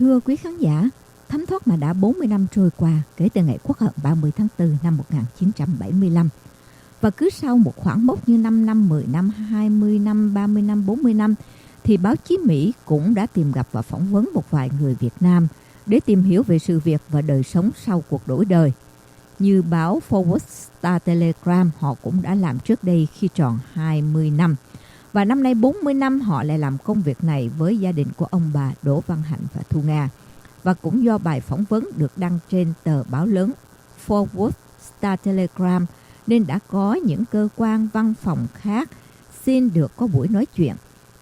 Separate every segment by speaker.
Speaker 1: Thưa quý khán giả, thấm thoát mà đã 40 năm trôi qua kể từ ngày Quốc hận 30 tháng 4 năm 1975. Và cứ sau một khoảng mốc như 5 năm, 10 năm, 20 năm, 30 năm, 40 năm, thì báo chí Mỹ cũng đã tìm gặp và phỏng vấn một vài người Việt Nam để tìm hiểu về sự việc và đời sống sau cuộc đổi đời. Như báo Forward Star Telegram họ cũng đã làm trước đây khi tròn 20 năm. Và năm nay 40 năm họ lại làm công việc này với gia đình của ông bà Đỗ Văn Hạnh và Thu Nga. Và cũng do bài phỏng vấn được đăng trên tờ báo lớn Forward Star Telegram nên đã có những cơ quan văn phòng khác xin được có buổi nói chuyện.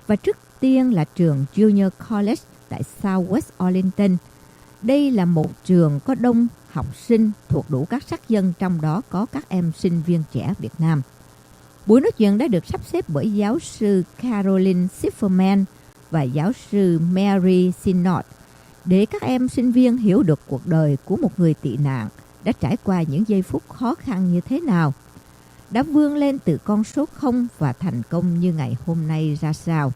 Speaker 1: Và trước tiên là trường Junior College tại Southwest Arlington. Đây là một trường có đông học sinh thuộc đủ các sắc dân, trong đó có các em sinh viên trẻ Việt Nam. Buổi nói chuyện đã được sắp xếp bởi giáo sư Caroline Zifferman và giáo sư Mary Sinot để các em sinh viên hiểu được cuộc đời của một người tị nạn đã trải qua những giây phút khó khăn như thế nào, đã vươn lên từ con số 0 và thành công như ngày hôm nay ra sao.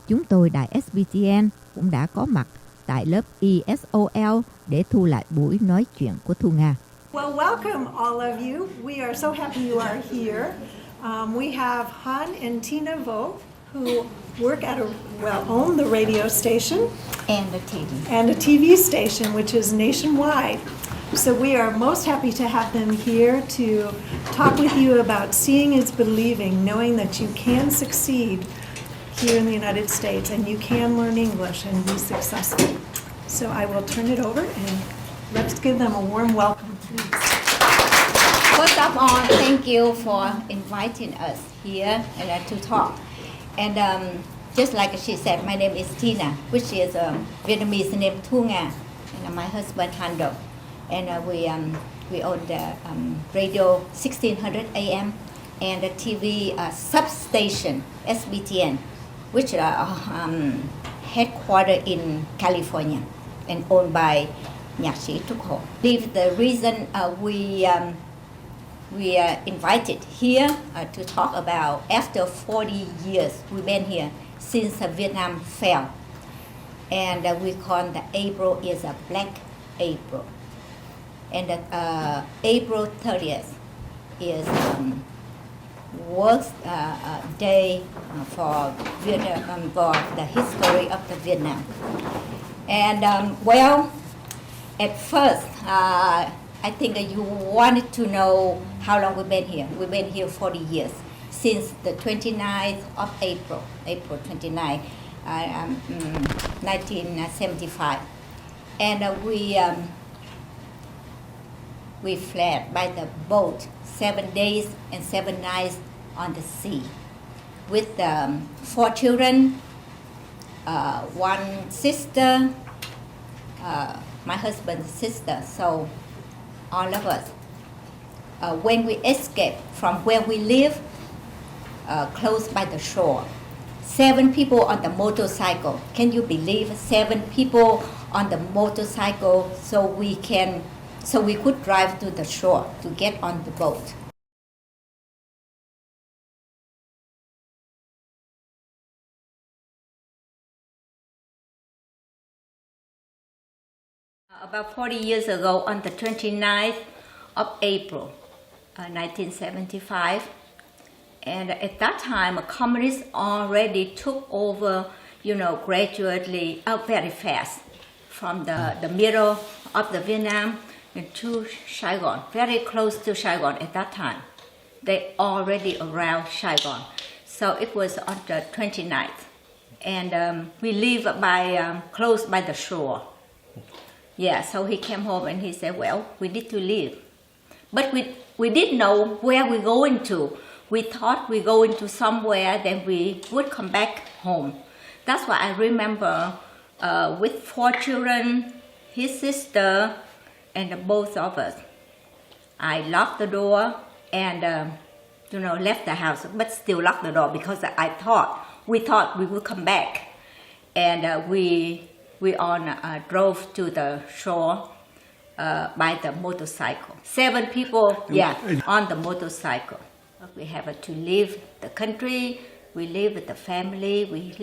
Speaker 1: Chúng tôi đài SBTN cũng đã có mặt tại lớp ESOL để thu lại buổi nói chuyện của Thu Nga.
Speaker 2: Well, welcome all of you. We are so happy you are here. We have Han and Tina Vo, who work at own the radio station
Speaker 3: and the
Speaker 2: TV station, which is nationwide. So we are most happy to have them here to talk with you about seeing is believing, knowing that you can succeed here in the United States and you can learn English and be successful. So I will turn it over and let's give them a warm welcome, please.
Speaker 3: First of all, thank you for inviting us here and to talk. And just like she said, my name is Tina, which is Vietnamese name Thu Nga, and my husband Hando. And we own the radio 1600 AM and the TV substation SBTN, which are headquartered in California and owned by nhạc sĩ Trúc Hồ. The reason we are invited here to talk about after 40 years we've been here since Vietnam fell, and we call the April is a Black April, and April 30th is World Day for Vietnam, for the history of the Vietnam. And at first, I think that you wanted to know how long we've been here. We've been here 40 years, since the 29th of April 29, 1975. And we fled by the boat 7 days and 7 nights on the sea with 4 children, 1 sister, my husband's sister, so all of us. When we escaped from where we live, close by the shore, 7 people on the motorcycle. Can you believe 7 people on the motorcycle so we could drive to the shore to get on the boat. About 40 years ago, on the 29th of April, 1975, and at that time, communists already took over, gradually, very fast, from the middle of the Vietnam to Saigon, very close to Saigon at that time. They already around Saigon. So it was on the 29th. And we live close by the shore. Yeah, so he came home and he said, well, we need to leave. But we didn't know where we're going to. We thought we're going to somewhere, then we would come back home. That's why I remember with 4 children, his sister, and both of us. I locked the door and left the house, but still locked the door because we thought we would come back. And we drove to the shore by the motorcycle. 7 people, on the motorcycle. We have to leave the country. We live with the family. We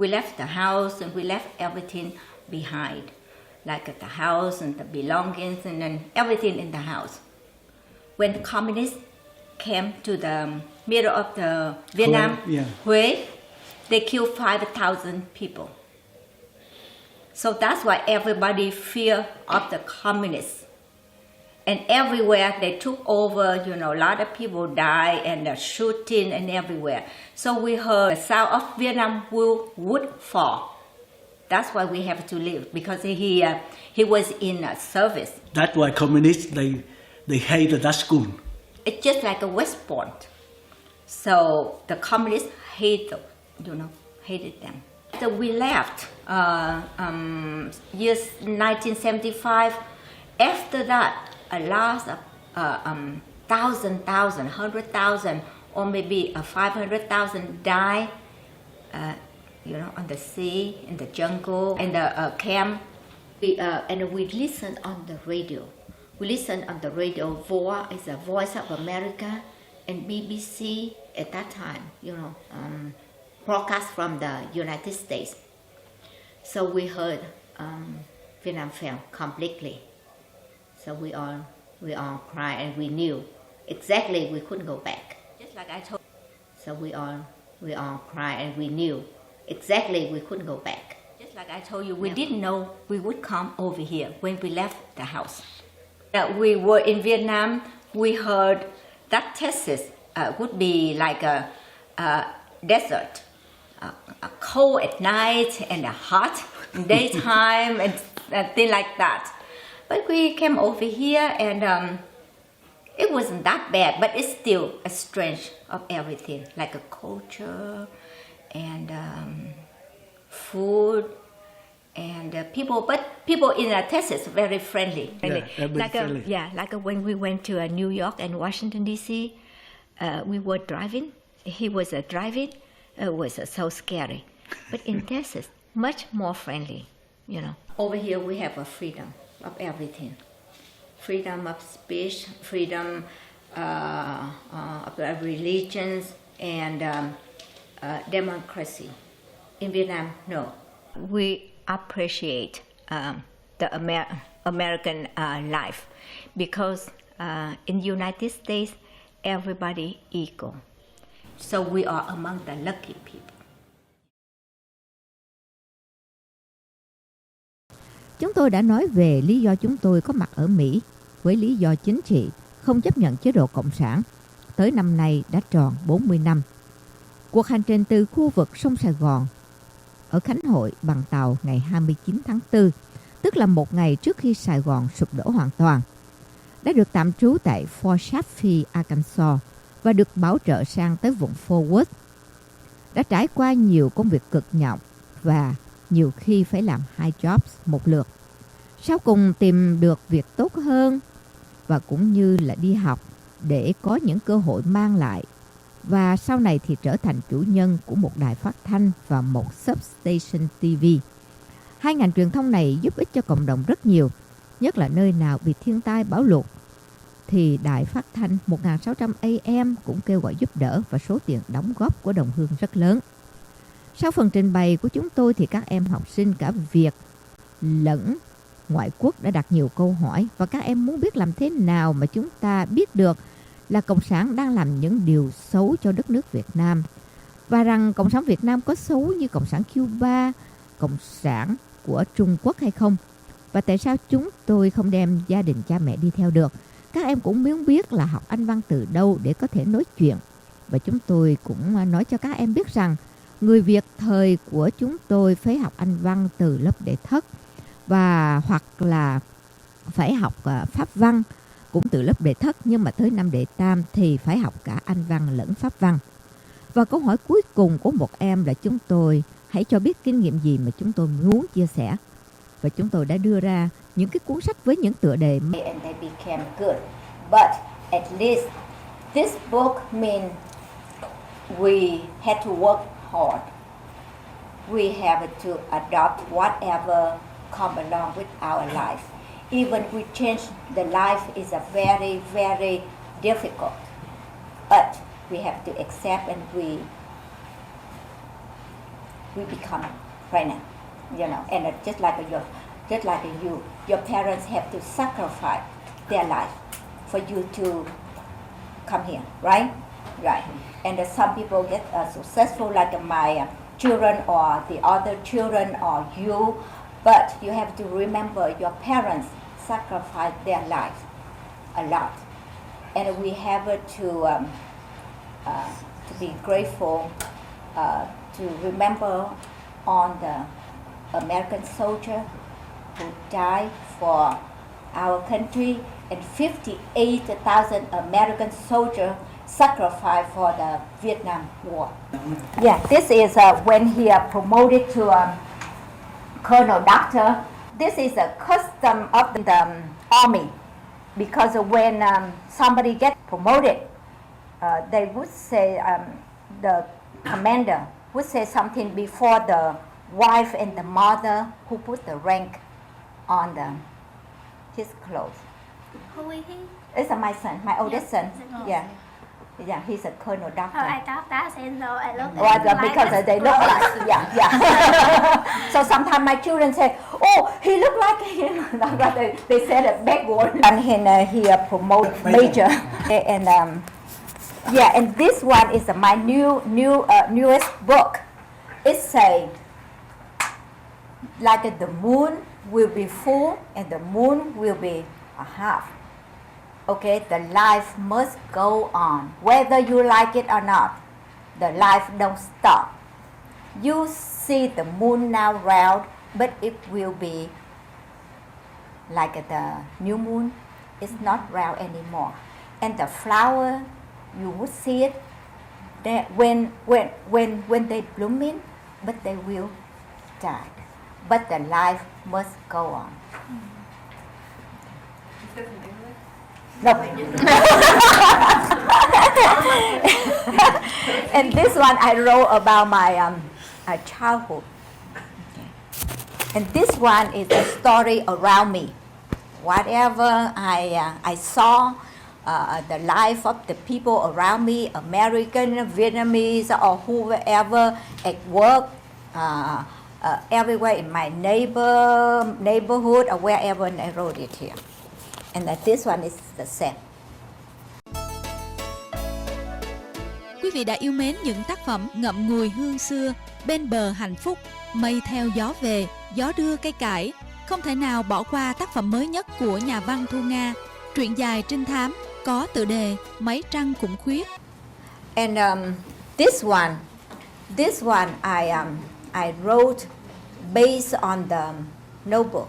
Speaker 3: left the house and we left everything behind, like the house and the belongings and then everything in the house. When the communists came to the middle of the Vietnam, Huế, they killed 5,000 people. So that's why everybody fear of the communists. And everywhere they took over, a lot of people died and the shooting and everywhere. So we heard the sound of Vietnam would fall. That's why we have to leave, because he was in service.
Speaker 4: That's why communists, they hated that school.
Speaker 3: It's just like a West Point. So the communists hated them. So we left years 1975. After that, a lot of 100,000, or maybe 500,000 died, on the sea, in the jungle, in the camp. And we listened on the radio. We listened on the radio. VOA is the Voice of America, and BBC at that time, broadcast from the United States. So we heard Vietnam fell completely. So we all cried, and we knew exactly we couldn't go back. Just like I told. So we all cried, and we knew exactly we couldn't go back. Just like I told you, we didn't know we would come over here when we left the house. We were in Vietnam. We heard that Texas would be like a desert, cold at night and hot in daytime and things like that. But we came over here and it wasn't that bad, but it's still a strange of everything, like a culture and food and people. But people in Texas are very friendly.
Speaker 4: Friendly.
Speaker 3: Like when we went to New York and Washington D.C., we were driving. He was driving. It was so scary. But in Texas, much more friendly. Over here we have a freedom of everything. Freedom of speech, freedom of religions, and democracy. In Vietnam, no. We appreciate the American life because in the United States, everybody equal. So we are among the lucky people.
Speaker 1: Chúng tôi đã nói về lý do chúng tôi có mặt ở Mỹ với lý do chính trị, không chấp nhận chế độ Cộng sản. Tới năm nay đã tròn 40 năm. Cuộc hành trình từ khu vực sông Sài Gòn ở Khánh Hội bằng tàu ngày 29 tháng 4, tức là một ngày trước khi Sài Gòn sụp đổ hoàn toàn, đã được tạm trú tại Fort Chaffee, Arkansas và được bảo trợ sang tới vùng Fort Worth. Đã trải qua nhiều công việc cực nhọc và nhiều khi phải làm 2 jobs một lượt. Sau cùng tìm được việc tốt hơn và cũng như là đi học để có những cơ hội mang lại. Và sau này thì trở thành chủ nhân của một đài phát thanh và một substation TV. Hai ngành truyền thông này giúp ích cho cộng đồng rất nhiều, nhất là nơi nào bị thiên tai bão lụt. Thì đài phát thanh 1600 AM cũng kêu gọi giúp đỡ và số tiền đóng góp của đồng hương rất lớn. Sau phần trình bày của chúng tôi thì các em học sinh cả Việt lẫn ngoại quốc đã đặt nhiều câu hỏi và các em muốn biết làm thế nào mà chúng ta biết được là Cộng sản đang làm những điều xấu cho đất nước Việt Nam và rằng Cộng sản Việt Nam có xấu như Cộng sản Cuba, Cộng sản của Trung Quốc hay không, và tại sao chúng tôi không đem gia đình cha mẹ đi theo được. Các em cũng muốn biết là học Anh văn từ đâu để có thể nói chuyện, và chúng tôi cũng nói cho các em biết rằng người Việt thời của chúng tôi phải học Anh văn từ lớp đệ thất và hoặc là phải học Pháp văn cũng từ lớp đệ thất, nhưng mà tới năm đệ tam thì phải học cả Anh văn lẫn Pháp văn. Và câu hỏi cuối cùng của một em là chúng tôi hãy cho biết kinh nghiệm gì mà chúng tôi muốn chia sẻ. Và chúng tôi đã đưa ra những cái cuốn sách với những tựa đề.
Speaker 3: And they became good. But at least this book means we had to work hard. We have to adopt whatever come along with our life. Even we change the life is a very, very difficult. But we have to accept and we become pregnant. you know, and just like your parents have to sacrifice their life for you to come here, right? Right. And some people get successful, like my children or the other children or you, but you have to remember your parents sacrificed their life a lot, and we have to be grateful to remember on the American soldier who died for our country, and 58,000 American soldiers sacrificed for the Vietnam War. Yeah, this is when he promoted to Colonel Doctor. This is a custom of the army, because when somebody gets promoted, they would say, the commander would say something before the wife and the mother who put the rank on his clothes.
Speaker 5: Who is he?
Speaker 3: It's my son, my oldest son. Yeah. Yeah, he's a Colonel Doctor.
Speaker 5: Oh, I thought that, and so I looked at
Speaker 3: Well,
Speaker 5: him
Speaker 3: because
Speaker 5: like
Speaker 3: they look like, yeah. So sometimes my children say, oh, he look like him. They said it backward. And he promoted major. And yeah, and this one is my newest book. It say, like the moon will be full and the moon will be a half. Okay, the life must go on, whether you like it or not. The life don't stop. You see the moon now round, but it will be like the new moon. It's not round anymore. And the flower, you would see it when they blooming, but they will die. But the life must go on. No. And this one I wrote about my childhood. Okay. And this one is a story around me. Whatever I saw, the life of the people around me, American, Vietnamese, or whoever at work, everywhere in my neighborhood or wherever, and I wrote it here. And this one is the same.
Speaker 6: Quý vị đã yêu mến những tác phẩm ngậm ngùi hương xưa, bên bờ hạnh phúc, mây theo gió về, gió đưa cây cải. Không thể nào bỏ qua tác phẩm mới nhất của nhà văn Thu Nga, truyện dài trinh thám có tựa đề Mấy trăng cũng khuyết.
Speaker 3: And this one I wrote based on the notebook.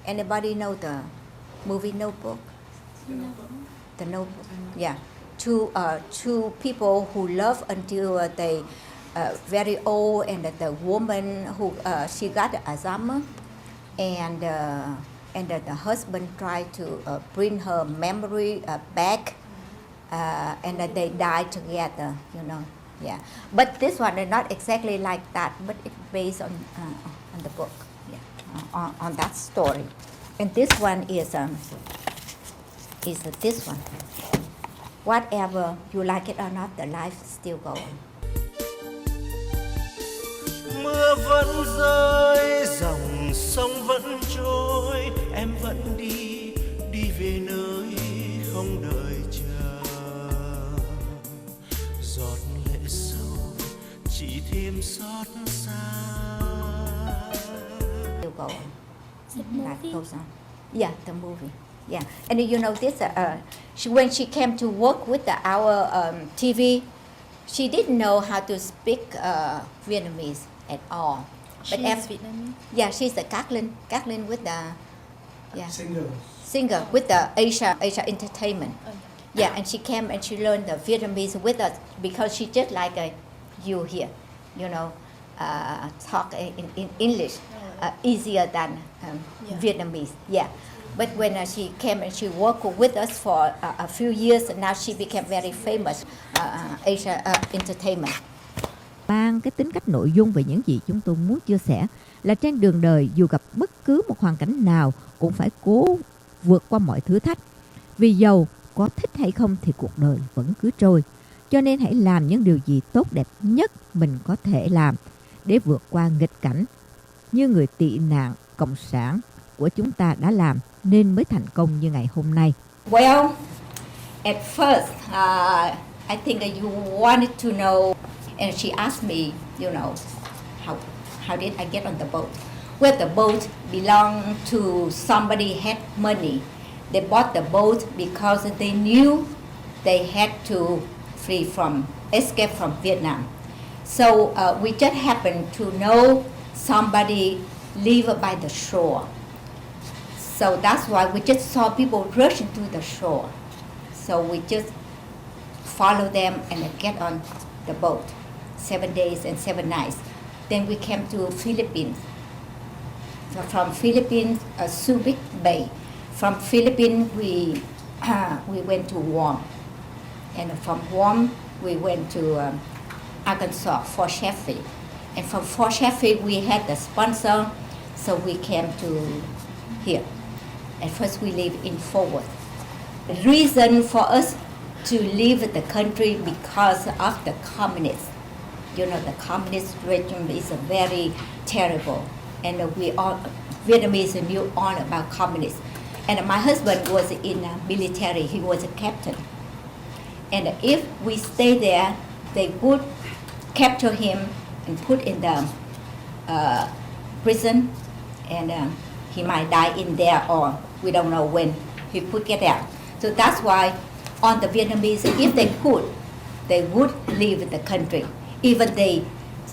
Speaker 3: Anybody know the movie Notebook? The Notebook. Yeah, two people who love until they very old, and the woman who she got Alzheimer, and the husband tried to bring her memory back, and they died together. You know, yeah. But this one is not exactly like that, but it's based on the book. Yeah, on that story. And this one is this one. Whatever you like it or not, the life still goes on.
Speaker 7: Mưa vẫn rơi, dòng sông vẫn trôi, em vẫn đi về nơi không đợi chờ. Giọt lệ sâu chỉ thêm xót xa.
Speaker 3: Still go on. Life goes on. Yeah, the movie. Yeah, and you know this. When she came to work with our TV, She didn't know how to speak Vietnamese at all. But
Speaker 6: Vietnamese.
Speaker 3: yeah, she's a Catholic with the
Speaker 4: Single.
Speaker 3: singer with the Asia Entertainment. Yeah, and she came and she learned the Vietnamese with us because she just like you here, you know, talk in English easier than Vietnamese. Yeah, but when she came and she worked with us for a few years, and now she became very famous Asia Entertainment.
Speaker 1: Mang cái tính cách nội dung về những gì chúng tôi muốn chia sẻ là trên đường đời dù gặp bất cứ một hoàn cảnh nào cũng phải cố vượt qua mọi thử thách. Vì dầu có thích hay không thì cuộc đời vẫn cứ trôi. Cho nên hãy làm những điều gì tốt đẹp nhất mình có thể làm để vượt qua nghịch cảnh như người tị nạn cộng sản của chúng ta đã làm nên mới thành công như ngày hôm nay.
Speaker 3: Well, at first, I think that you wanted to know, and she asked me, you know, how did I get on the boat? Well, the boat belonged to somebody had money. They bought the boat because they knew they had to escape from Vietnam. So we just happened to know somebody live by the shore. So that's why we just saw people rushing to the shore. So we just follow them and get on the boat. 7 days and 7 nights. Then we came to Philippines. From Philippines, Subic Bay. From Philippines, we went to Guam. And from Guam, we went to Arkansas, Fort Sheffield. And from Fort Sheffield, we had the sponsor, so we came to here. At first, we lived in Fort Worth. The reason for us to leave the country because of the communists. You know, the communist regime is very terrible. And we all, Vietnamese knew all about communists. And my husband was in military, he was a captain. And if we stay there, they would capture him and put in the prison, and he might die in there, or we don't know when he could get out. So that's why on the Vietnamese, if they could, they would leave the country. Even they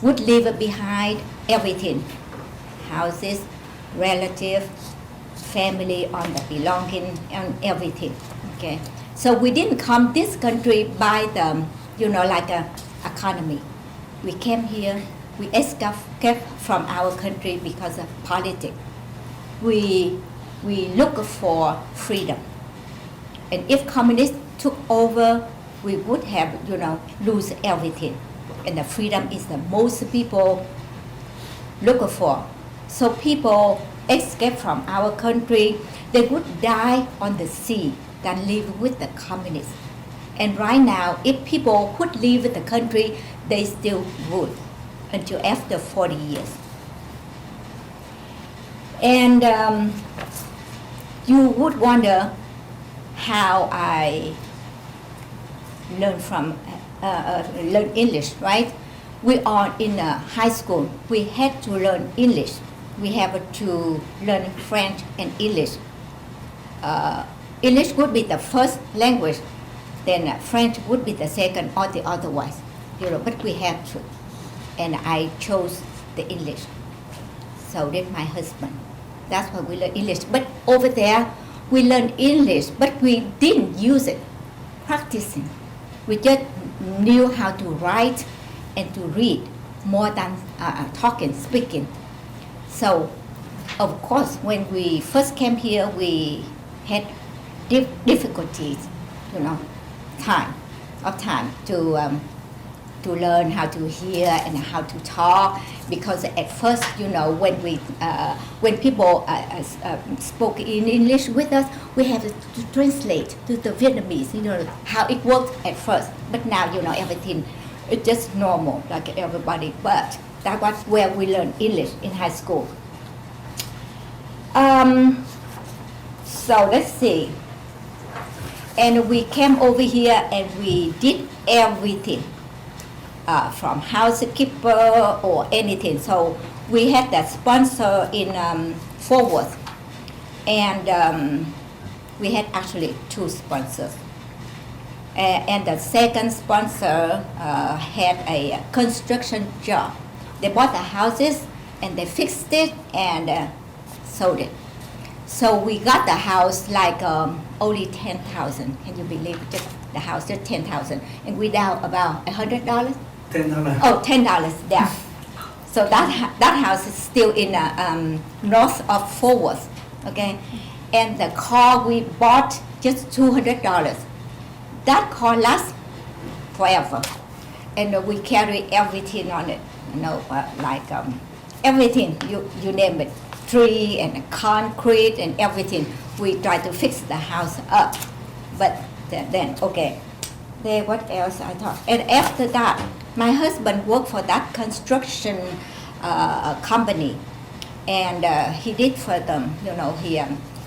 Speaker 3: would leave behind everything, houses, relatives, family, on the belonging, and everything. Okay, so we didn't come this country by the, you know, like a economy. We came here, we escaped from our country because of politics. We look for freedom, and if communists took over, we would have, you know, lose everything. And the freedom is the most people look for. So people escape from our country, they would die on the sea than live with the communists. And right now, if people would leave the country, they still would until after 40 years. And you would wonder how I learn English, right? We are in high school. We had to learn English. We have to learn French and English. English would be the first language, then French would be the second, or the otherwise. You know, but we have to. And I chose the English. So did my husband. That's why we learn English. But over there, we learned English, but we didn't use it, practicing. We just knew how to write and to read more than talking, speaking. So, of course, when we first came here, we had difficulties, you know, time to learn how to hear and how to talk, because at first, you know, when people spoke in English with us, we had to translate to the Vietnamese, you know, how it worked at first. But now, you know, everything is just normal, like everybody. But that was where we learned English in high school. So let's see. And we came over here and we did everything. From housekeeper or anything. So we had that sponsor in Fort Worth, and we had actually 2 sponsors. And the second sponsor had a construction job. They bought the houses and they fixed it and sold it. So we got the house like only $10,000. Can you believe it? Just the house, just $10,000, and we down about $100.
Speaker 4: $10.
Speaker 3: Oh, $10 down. So that house is still in north of Fort Worth, okay? And the car we bought just $200. That car lasts forever, and we carry everything on it, like everything you name it, tree and concrete and everything. We try to fix the house up, but then okay. Then what else I thought? And after that, my husband worked for that construction company, and he did for them.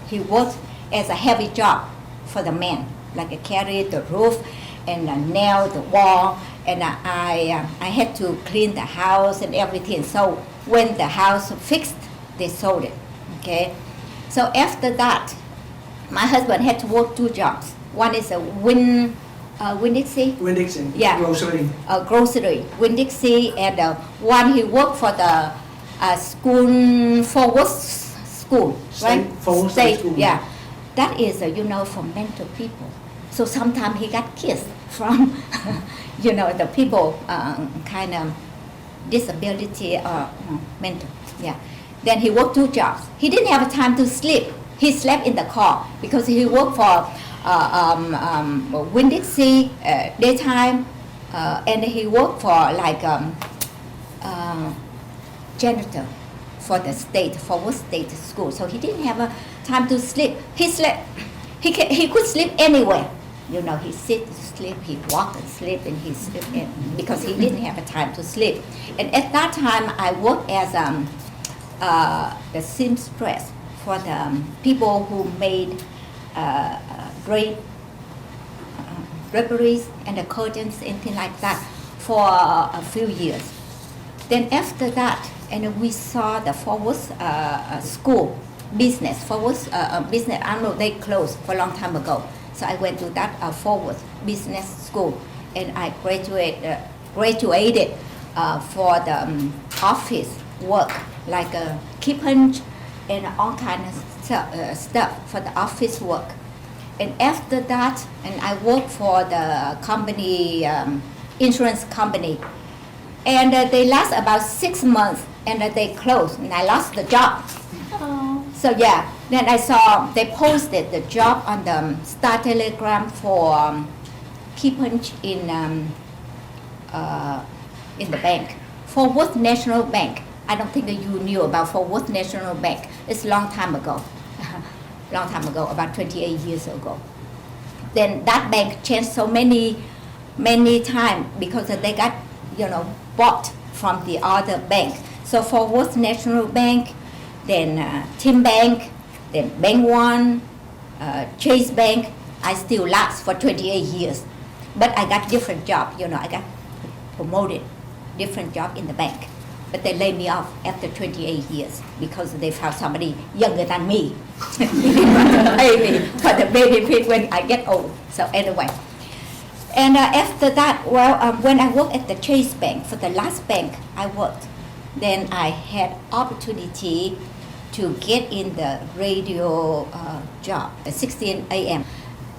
Speaker 3: He worked as a heavy job for the men, like carry the roof and nail the wall, and I had to clean the house and everything. So when the house fixed, they sold it. Okay, so after that, my husband had to work 2 jobs. One is a Winn-Dixie.
Speaker 4: Winn-Dixie.
Speaker 3: Yeah.
Speaker 4: Grocery.
Speaker 3: Grocery, Winn-Dixie, and one he worked for the school, Fort Worth School, right?
Speaker 4: Fort Worth State School.
Speaker 3: Yeah, that is for mental people. So sometimes he got kissed from, the people kind of disability or mental. Yeah. Then he worked 2 jobs. He didn't have time to sleep. He slept in the car because he worked for Winn-Dixie daytime, and he worked for like janitor for the Fort Worth State School. So he didn't have time to sleep. He slept. He could sleep anywhere. He sit, sleep, he walk and sleep, and he sleep because he didn't have time to sleep. And at that time, I worked as the seamstress for the people who made draperies and the curtains, anything like that, for a few years. Then after that, and we saw the Fort Worth school business. Fort Worth business, I don't know, they closed for a long time ago. So I went to that Fort Worth business school, and I graduated for the office work, like key punch and all kind of stuff for the office work. And after that, and I worked for the company, insurance company, and they last about 6 months, and they closed, and I lost the job.
Speaker 5: Oh.
Speaker 3: So yeah, then I saw they posted the job on the Star Telegram for key punch in the bank, Fort Worth National Bank. I don't think that you knew about Fort Worth National Bank. It's a long time ago, about 28 years ago. Then that bank changed so many times because they got, bought from the other bank. So Fort Worth National Bank, then Tim Bank, then Bank One, Chase Bank. I still last for 28 years, but I got different job. I got promoted, different job in the bank. But they laid me off after 28 years because they found somebody younger than me. They didn't want to pay me for the benefit when I get old. So anyway. And after that, when I worked at the Chase Bank, for the last bank I worked, then I had opportunity to get in the radio job at 16 a.m.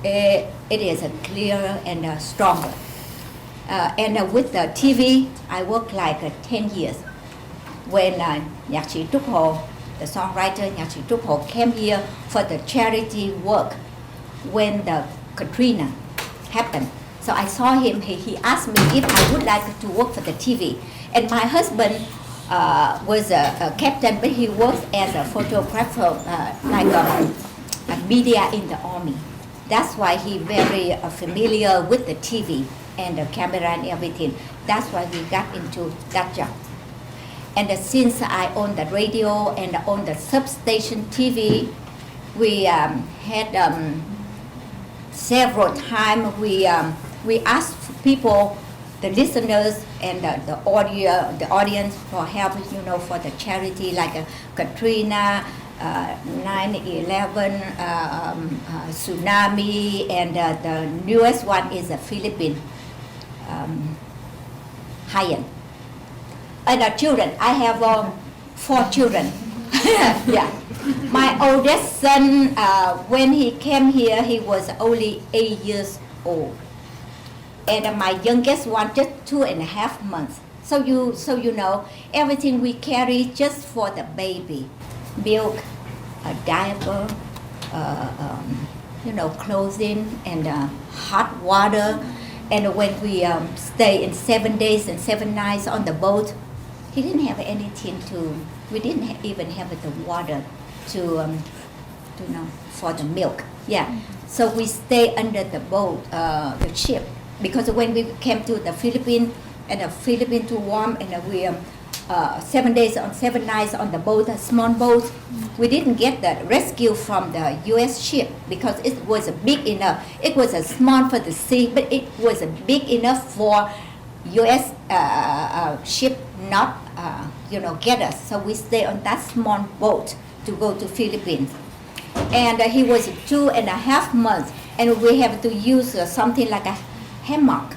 Speaker 3: It is clearer and stronger. And with the TV, I worked like 10 years. When Nhạc sĩ Trúc Hồ, the songwriter Nhạc sĩ Trúc Hồ, came here for the charity work when the Katrina happened. So I saw him, he asked me if I would like to work for the TV. And my husband was a captain, but he works as a photographer, like a media in the army. That's why he very familiar with the TV and the camera and everything. That's why we got into that job. And since I own the radio and own the substation TV, we had several times we asked people, the listeners and the audience for help, for the charity like Katrina, 9/11 tsunami, and the newest one is the Philippines Haiyan. And children, I have 4 children. Yeah, my oldest son, when he came here, he was only 8 years old, and my youngest one just 2.5 months. So you know, everything we carry just for the baby, milk, a diaper, clothing, and hot water. And when we stay in 7 days and 7 nights on the boat, he didn't have anything to. We didn't even have the water to for the milk. Yeah, so we stay under the boat, the ship, because when we came to the Philippines, and the Philippines too warm, and we 7 days and 7 nights on the boat, a small boat. We didn't get the rescue from the U.S. ship because it was big enough. It was a small for the sea, but it was big enough for U.S. Ship not get us. So we stay on that small boat to go to Philippines. And he was 2.5 months, and we have to use something like a hammock.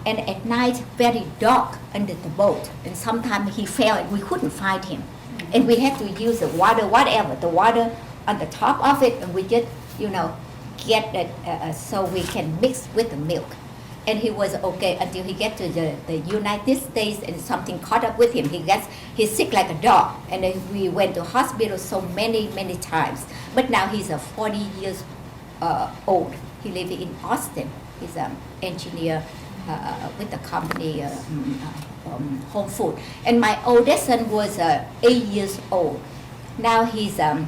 Speaker 3: And at night, very dark under the boat. And sometimes he fell and we couldn't find him. And we had to use the water, the water on the top of it, and we just, get it so we can mix with the milk. And he was okay until he get to the United States, and something caught up with him. He's sick like a dog. And then we went to hospital so many times. But now he's 40 years old. He lives in Austin. He's an engineer with the company Home Food. And my oldest son was 8 years old. Now he's a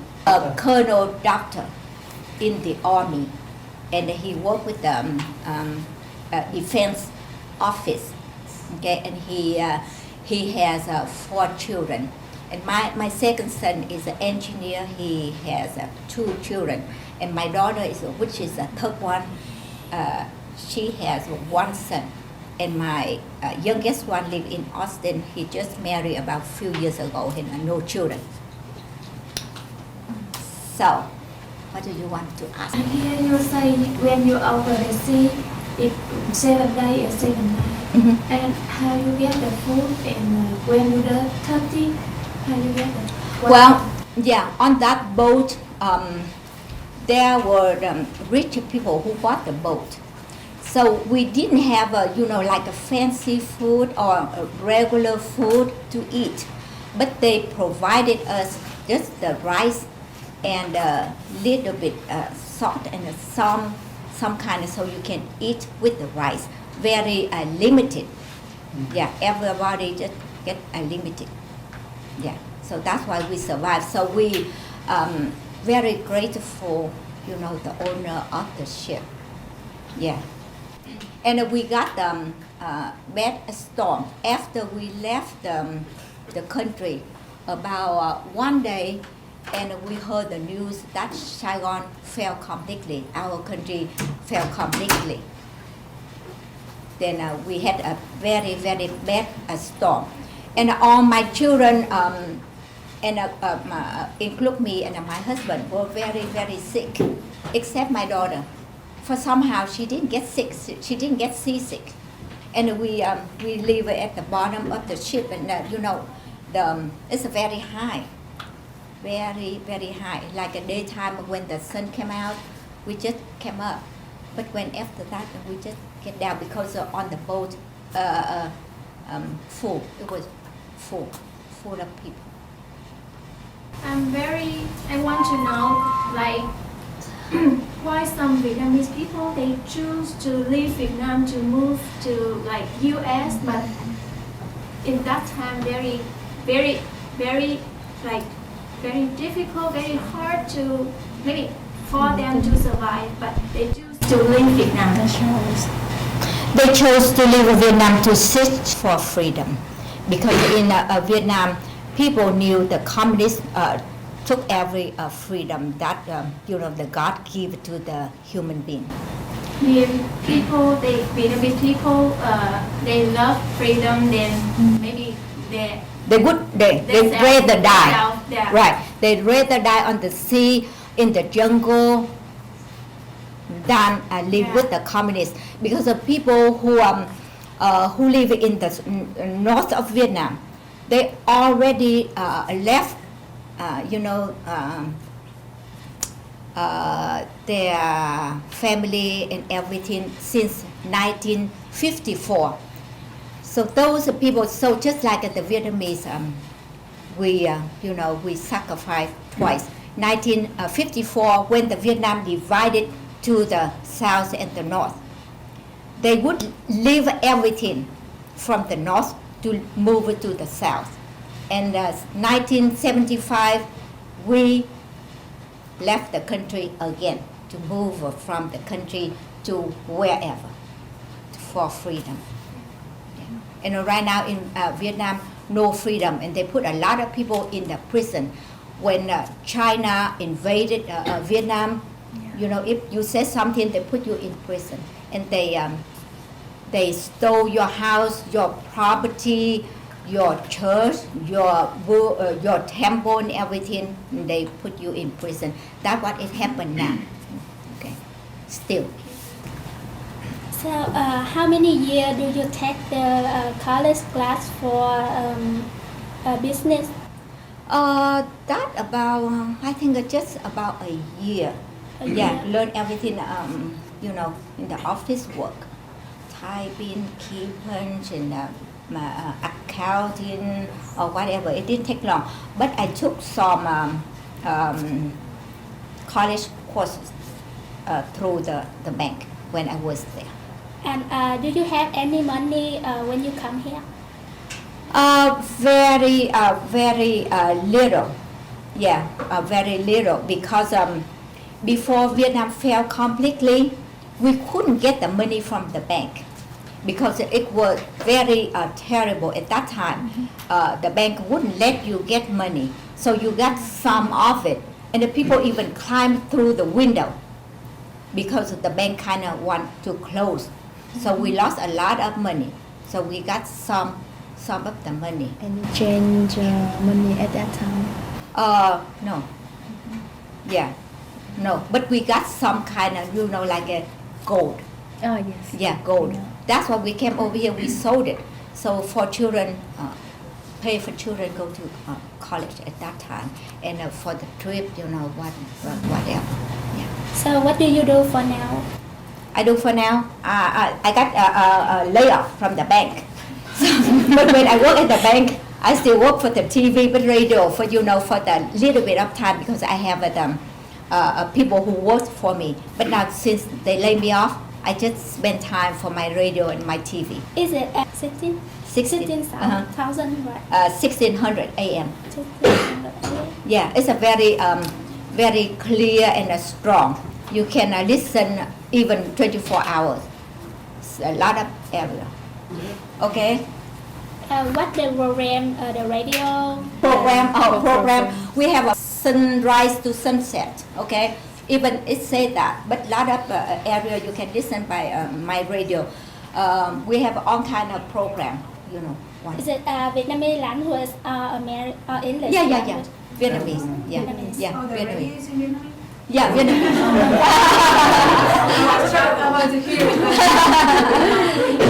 Speaker 3: colonel doctor in the army, and he worked with the defense office. Okay, and he has 4 children. And my second son is an engineer. He has 2 children. And my daughter which is the third one. She has 1 son, and my youngest one lives in Austin. He just married about a few years ago and no children. So, what do you want to ask?
Speaker 5: I hear you say when you over the sea, it's 7 days and 7 nights.
Speaker 3: Mm-hmm.
Speaker 5: And how you get the food, and when you the 30, how you get the
Speaker 3: Well, yeah, on that boat, there were rich people who bought the boat. So we didn't have like a fancy food or a regular food to eat, but they provided us just the rice and a little bit salt and some kind of, so you can eat with the rice. Very limited. Yeah, everybody just get limited. Yeah, so that's why we survived. So we very grateful, the owner of the ship. Yeah. And we got bad storm after we left the country. About 1 day, and we heard the news that Saigon fell completely. Our country fell completely. Then we had a very bad storm, and all my children, include me and my husband, were very sick, except my daughter. For somehow she didn't get sick. She didn't get seasick, and we live at the bottom of the ship, and it's very high, very high. Like a daytime when the sun came out, we just came up, but when after that we just get down because on the boat full. It was full of people.
Speaker 5: I want to know, like, why some Vietnamese people they choose to leave Vietnam to move to like US, but in that time very difficult, very hard to maybe for them to survive, but they choose to leave Vietnam.
Speaker 3: They chose to leave Vietnam to search for freedom, because in Vietnam, people knew the communists took every freedom that the God give to the human being.
Speaker 5: Vietnamese people, they love freedom. Then maybe
Speaker 3: They rather die.
Speaker 5: Yeah.
Speaker 3: Right. They'd rather die on the sea, in the jungle, than live with the communists. Because the people who live in the north of Vietnam, they already left, their family and everything since 1954. So those people, so just like the Vietnamese, we sacrificed twice. 1954, when the Vietnam divided to the south and the north, they would leave everything from the north to move to the south. And 1975, we left the country again to move from the country to wherever for freedom. And right now in Vietnam, no freedom, and they put a lot of people in the prison. When China invaded Vietnam, if you said something, they put you in prison, and they stole your house, your property, your church, your temple, and everything. And they put you in prison. That's what it happened now. Okay, still.
Speaker 5: So, how many years do you take the college class for business?
Speaker 3: That about, I think just about a year. Learn everything, in the office work. Typing, key punch, and accounting, or whatever. It didn't take long. But I took some college courses through the bank when I was there.
Speaker 5: And do you have any money when you come here?
Speaker 3: Very little. Yeah, very little, because before Vietnam fell completely, we couldn't get the money from the bank because it was very terrible at that time. The bank wouldn't let you get money, so you got some of it, and the people even climbed through the window because the bank kind of want to close. So we lost a lot of money. So we got some of the money.
Speaker 8: And you change money at that time?
Speaker 3: No. Yeah, no. But we got some kind of, like a gold.
Speaker 8: Oh, yes.
Speaker 3: Yeah, gold.
Speaker 8: Yeah.
Speaker 3: That's why we came over here. We sold it. So for children, pay for children go to college at that time, and for the trip, whatever. Yeah.
Speaker 5: So what do you do for now?
Speaker 3: I do for now. I got a layoff from the bank. But when I work at the bank, I still work for the TV but radio for the little bit of time, because I have people who work for me. But now since they laid me off, I just spend time for my radio and my TV.
Speaker 5: Is it at 16,000, right?
Speaker 3: 1600 AM.
Speaker 5: 1600 AM.
Speaker 3: Yeah, it's a very clear and strong. You can listen even 24 hours. It's a lot of area. Okay.
Speaker 5: What the program, the radio?
Speaker 3: Program. We have a sunrise to sunset. Okay. Even it says that, but a lot of area you can listen by my radio. We have all kind of program.
Speaker 5: Is it Vietnamese language or English?
Speaker 3: Yeah.
Speaker 5: language?
Speaker 3: Vietnamese. Yeah.
Speaker 5: Vietnamese.
Speaker 3: Yeah.
Speaker 2: Oh, the
Speaker 3: Vietnamese.
Speaker 2: radio is in Vietnamese?
Speaker 3: Yeah, Vietnamese.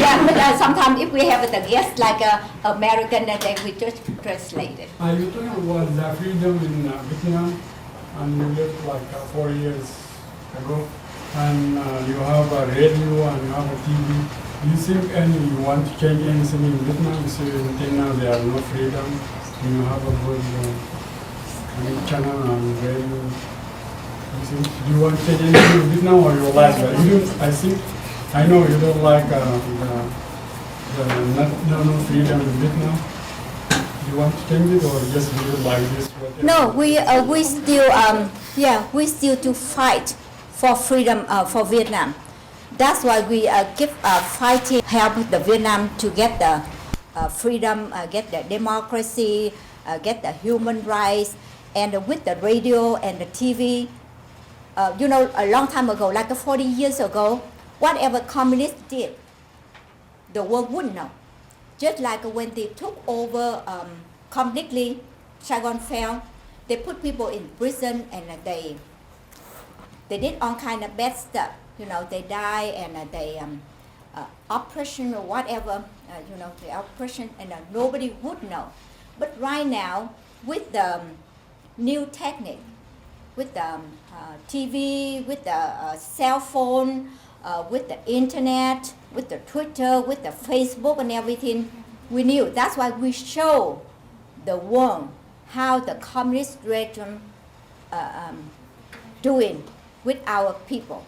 Speaker 3: Yeah, but sometimes if we have the guest like American, then we just translate it.
Speaker 9: You talking about the freedom in Vietnam, and you lived like 4 years ago, and you have a radio and you have a TV. Do you think you want to change anything in Vietnam? So until now there are no freedom. You have a good channel and radio. Do you want to change anything in Vietnam, or you like that? I know you don't like the no freedom in Vietnam. Do you want to change it, or just leave it like this?
Speaker 3: No, we still do fight for freedom for Vietnam. That's why we keep fighting, help the Vietnam to get the freedom, get the democracy, get the human rights, and with the radio and the TV. A long time ago, like 40 years ago, whatever communists did, the world wouldn't know. Just like when they took over completely, Saigon fell, they put people in prison and they did all kind of bad stuff. You know, they die and they oppression or whatever, the oppression, and nobody would know. But right now, with the new technique, with the TV, with the cell phone, with the internet, with the Twitter, with the Facebook and everything, we knew. That's why we show the world how the communist regime doing with our people.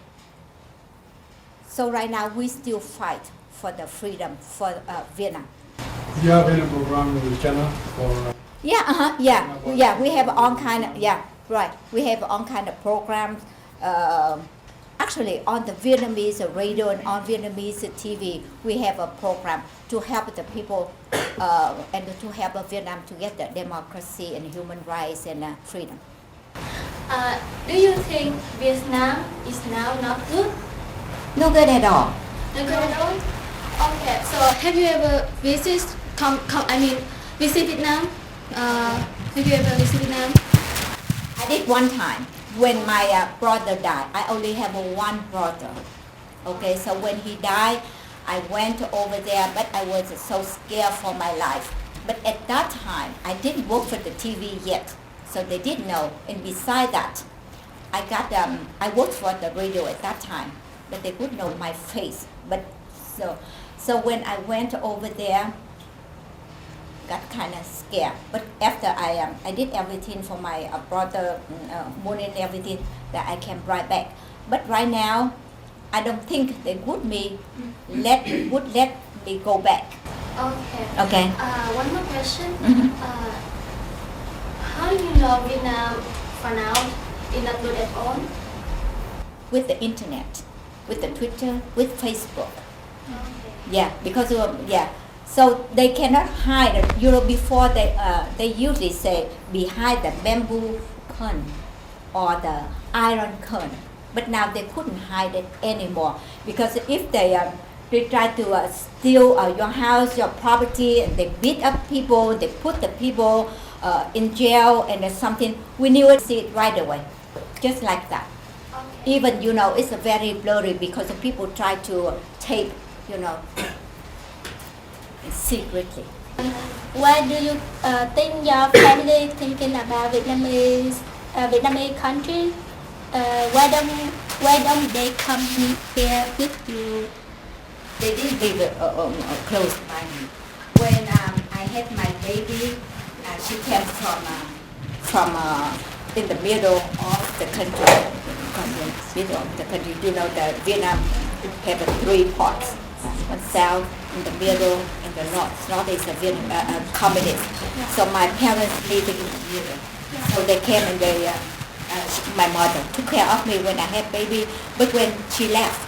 Speaker 3: So right now we still fight for the freedom for Vietnam.
Speaker 9: Do you have any program in the channel for?
Speaker 3: Yeah. We have all kind of We have all kind of programs. Actually, on the Vietnamese radio and on Vietnamese TV, we have a program to help the people and to help Vietnam to get the democracy and human rights and freedom.
Speaker 5: Do you think Vietnam is now not good?
Speaker 3: No good at all.
Speaker 5: Not good at all? Okay, so have you ever visit Vietnam? Have you ever visited Vietnam?
Speaker 3: I did one time when my brother died. I only have one brother. Okay, so when he died, I went over there, but I was so scared for my life. But at that time, I didn't work for the TV yet, so they didn't know. And beside that, I worked for the radio at that time, but they wouldn't know my face. But so when I went over there, got kind of scared. But after I did everything for my brother, money and everything, that I came right back. But right now, I don't think they would let me go back.
Speaker 5: Okay. One more question. How do you know Vietnam for now is not good at all?
Speaker 3: With the internet, with the Twitter, with Facebook.
Speaker 5: Okay.
Speaker 3: Yeah, because so they cannot hide it. Before they usually say behind the bamboo curtain or the iron curtain, but now they couldn't hide it anymore, because if they try to steal your house, your property, and they beat up people, they put the people in jail and something, we knew it, see it right away, just like that.
Speaker 5: Okay.
Speaker 3: Even it's very blurry because the people try to tape, secretly.
Speaker 5: Why do you think your family thinking about Vietnamese country? Why don't they come here with you?
Speaker 3: They didn't live close by me. When I had my baby, she came from in the middle of the country. Middle of the country. The Vietnam have 3 parts. One south, in the middle, and the north. North is a communist. So my parents lived in the middle. So they came and my mother took care of me when I had baby. But when she left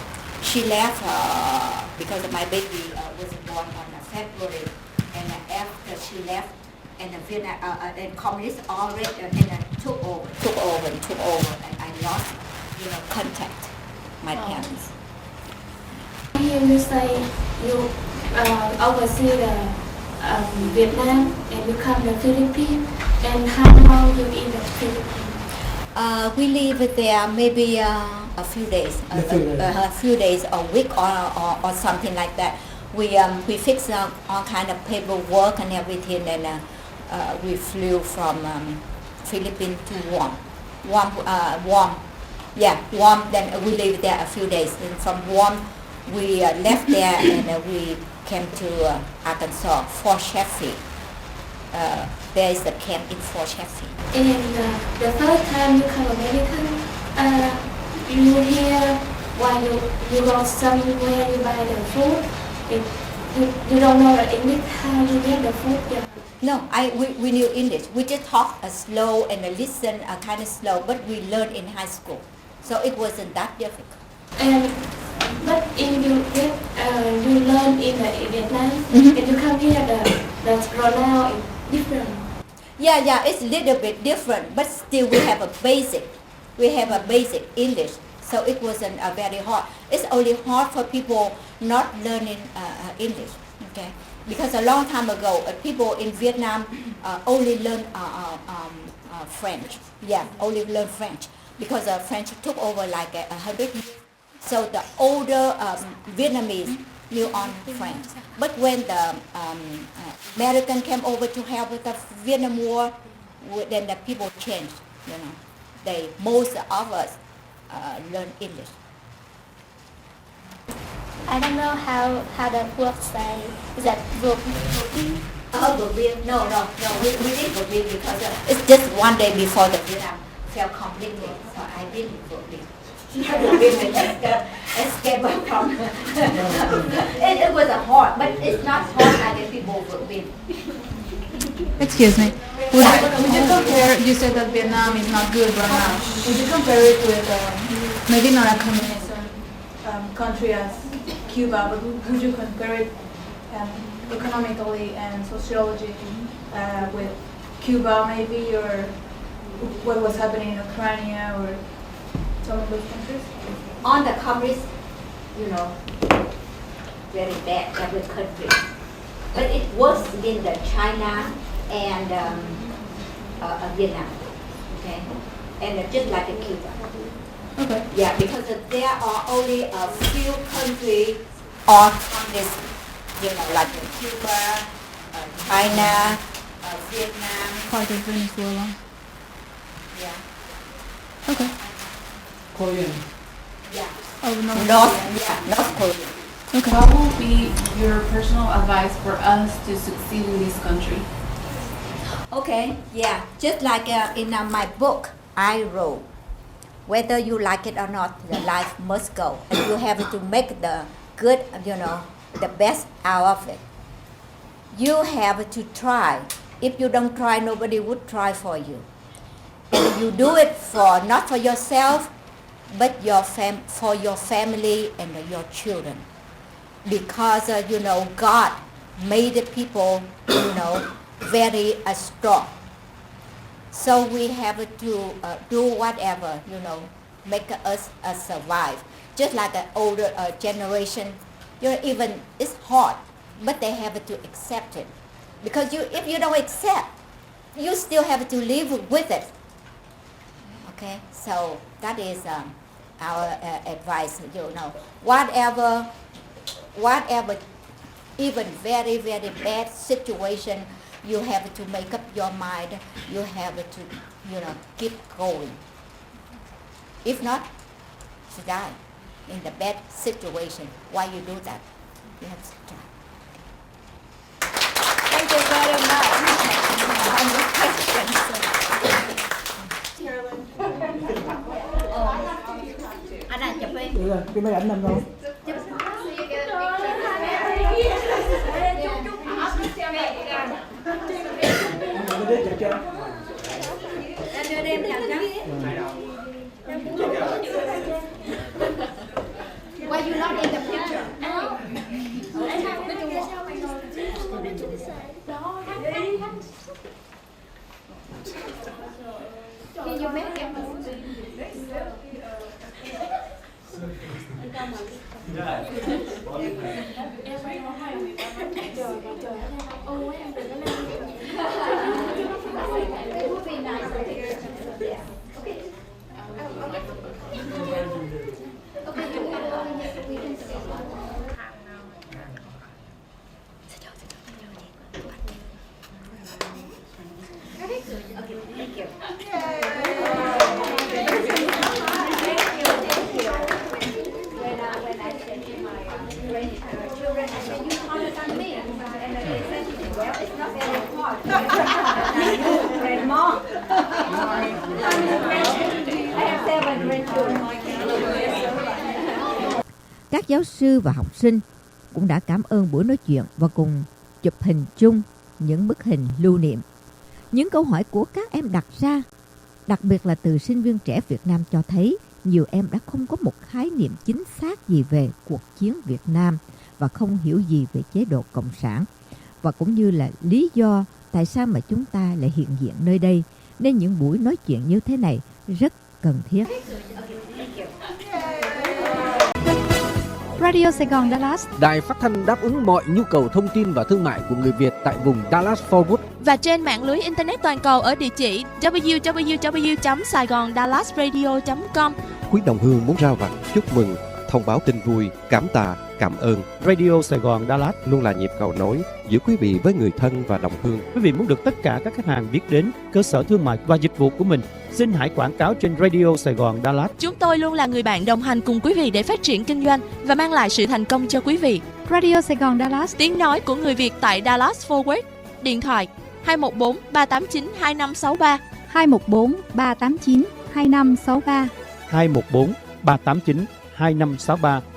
Speaker 3: because my baby was born on February. And after she left, and the Vietnam and communists already took over, and I lost contact my parents.
Speaker 5: You say you oversee the Vietnam and you come to Philippines, and how long you in the Philippines?
Speaker 3: We live there maybe a few days, a week or something like that. We fix all kind of paperwork and everything, and we flew from Philippines to Guam. Then we lived there a few days, and from Guam we left there and we came to Arkansas, Fort Sheffield. There is a camp in Fort Sheffield.
Speaker 5: And the first time you come American, you hear while you go somewhere, you buy the food, you don't know the English, how you get the food? Yeah.
Speaker 3: No, we knew English. We just talk slow and listen kind of slow, but we learned in high school, so it wasn't that difficult.
Speaker 5: But in you learn in Vietnam, and you come here, the pronoun is different.
Speaker 3: Yeah, it's a little bit different, but still we have a basic English, so it wasn't very hard. It's only hard for people not learning English, okay? because a long time ago, people in Vietnam only learn French. Yeah, only learn French because French took over like 100 years. So the older Vietnamese knew on French. But when the American came over to help with the Vietnam War, then the people changed. Most of us learn English.
Speaker 5: I don't know how the word say. Is that vien?
Speaker 3: Vien? No. We did vien because it's just one day before the Vietnam fell completely. So I did vien. Escape from. It was hard, but it's not hard like the people vien.
Speaker 10: Excuse me. Would you compare? You said that Vietnam is not good right now. Would you compare it with maybe not a communist country as Cuba, but would you compare it economically and sociology with Cuba maybe, or what was happening in Ukraine or some of those countries?
Speaker 3: On the communist, very bad every country. But it works in the China and Vietnam, okay? And just like in Cuba.
Speaker 10: Okay.
Speaker 3: Yeah, because there are only a few countries on this, like in Cuba, China, Vietnam.
Speaker 10: Part of Venezuela.
Speaker 3: Yeah.
Speaker 10: Okay.
Speaker 4: Korean.
Speaker 3: Yeah.
Speaker 10: Oh, no.
Speaker 3: North Korea.
Speaker 10: Okay.
Speaker 11: What will be your personal advice for us to succeed in this country?
Speaker 3: Okay, yeah. Just like in my book, I wrote, whether you like it or not, the life must go. And you have to make the good, the best out of it. You have to try. If you don't try, nobody would try for you. And you do it not for yourself, but for your family and your children. Because, God made the people, very strong. So we have to do whatever, make us survive. Just like the older generation, even it's hard, but they have to accept it. Because if you don't accept, you still have to live with it. Okay, so that is our advice. Whatever, even very, very bad situation, you have to make up your mind. You have to, keep going. If not, you die in the bad situation. Why you do that? You have to try. Thank you very much. Any questions? Anh này chụp đi.
Speaker 4: Được rồi, cái máy ảnh nằm đâu?
Speaker 3: Anh đưa em chào cháu. Why you not in the picture? Can you make it?
Speaker 1: Các giáo sư và học sinh cũng đã cảm ơn buổi nói chuyện và cùng chụp hình chung những bức hình lưu niệm. Những câu hỏi của các em đặt ra, đặc biệt là từ sinh viên trẻ Việt Nam cho thấy nhiều em đã không có một khái niệm chính xác gì về cuộc chiến Việt Nam và không hiểu gì về chế độ Cộng sản, và cũng như là lý do tại sao mà chúng ta lại hiện diện nơi đây. Nên những buổi nói chuyện như thế này rất cần thiết.
Speaker 12: Radio Sài Gòn Dallas,
Speaker 13: đài phát thanh đáp ứng mọi nhu cầu thông tin và thương mại của người Việt tại vùng Dallas-Fort Worth
Speaker 14: và trên mạng lưới internet toàn cầu ở địa chỉ www.saigondallasradio.com.
Speaker 15: Quý đồng hương muốn rao vặt, chúc mừng, thông báo tin vui, cảm tạ, cảm ơn. Radio Sài Gòn Dallas luôn là nhịp cầu nối giữa quý vị với người thân và đồng hương.
Speaker 16: Quý vị muốn được tất cả các khách hàng biết đến cơ sở thương mại và dịch vụ của mình, xin hãy quảng cáo trên Radio Sài Gòn Dallas.
Speaker 14: Chúng tôi luôn là người bạn đồng hành cùng quý vị để phát triển kinh doanh và mang lại sự thành công cho quý vị.
Speaker 12: Radio Sài Gòn Dallas,
Speaker 14: tiếng nói của người Việt tại Dallas-Fort Worth. Điện thoại 214 389 2563,
Speaker 12: 214 389 2563,
Speaker 16: 214 389 2563.